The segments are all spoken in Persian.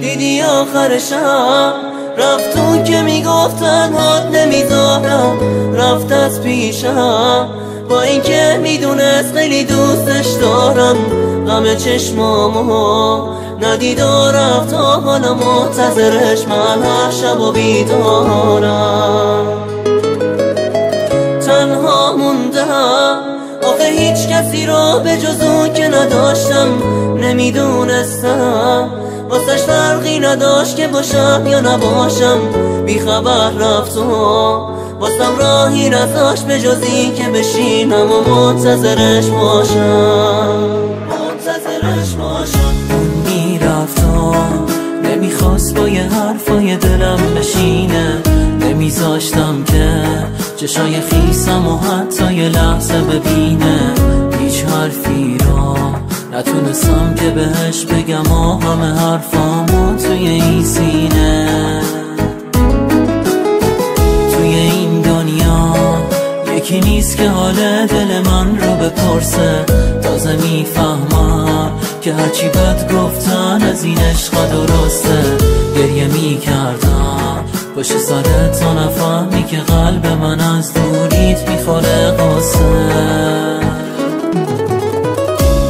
دیدی آخر شب رفت اون که میگفت تنهات نمیذارم، رفت از پیشم با اینکه میدونست خیلی دوستش دارم. غم چشمامو ندید و رفت تا حالا منتظرش من هر شب و بیدارم. تنها موندم آخه هیچ کسی رو به جز اون که نداشتم. نمیدونستم واسش فرقی نداشت که باشم یا نباشم. بیخبر رفت و واسم راهی نذاشت به جز این که بشینم و منتظرش باشم. اون میرفت و نمیخواست با یه حرفای دلم بشینه. نمیذاشتم که چشای خیسم و حتی یه لحظه ببینه. هیچ حرفی رو نتونستم که بهش بگم و همه حرفامو توی این سینه. توی این دنیا یکی نیست که حال دل من رو بپرسه. تازه میفهمم که هرچی بد گفتن از این عشق درسته. گریه میکردم پشت سرت تا نفهمی که قلب من از دوریت میخوره قصه.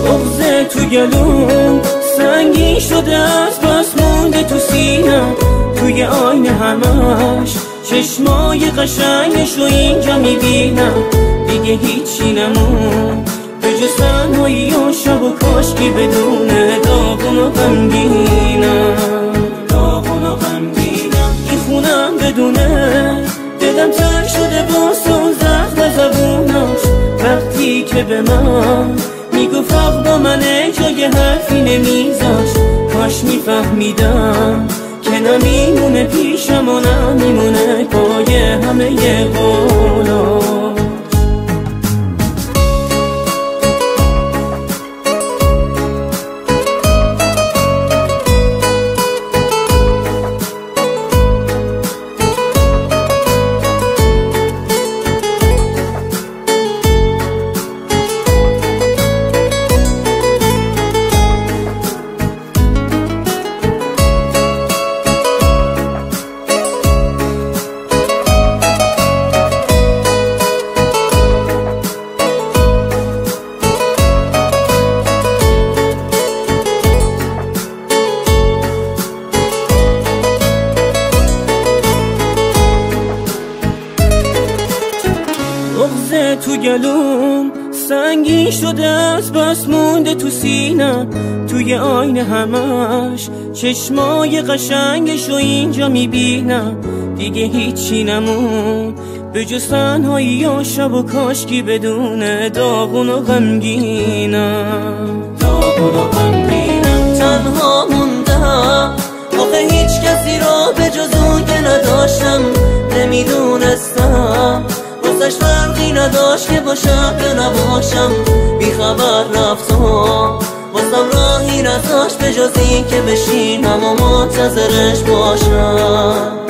بغضه تو گلوم سنگین شده از بس مونده تو سینم. توی آینه همش چشمای قشنگش رو اینجا میبینم. دیگه هیچی نمون به جز تنهایی و شب و کاشکی بدونه داغون و غمگینم. این خونم بدونه دلم تنگ شده باز و زخم زبوناش. وقتی که به من میگفت حق با منه جای حرفی نمیذاش. کاش میفهمیدم که نمیمونه پیشم و نمیمونه پای همه قولاش. بغضه تو گلوم سنگین شده از بس مونده تو سینم. توی آینه همش چشمای قشنگش رو اینجا میبینم. دیگه هیچی نمون به جز تنهایی و شب و کاشکی بدونه داغون و غمگینم. تنها موندم آخه هیچ کسی رو به جز اون که نداشتم. نمیدونستم واسش فرقی نداشت که باشم یا نباشم. بیخبر رفت و واسم راهی نذاشت به جز این که بشینم و منتظرش باشم.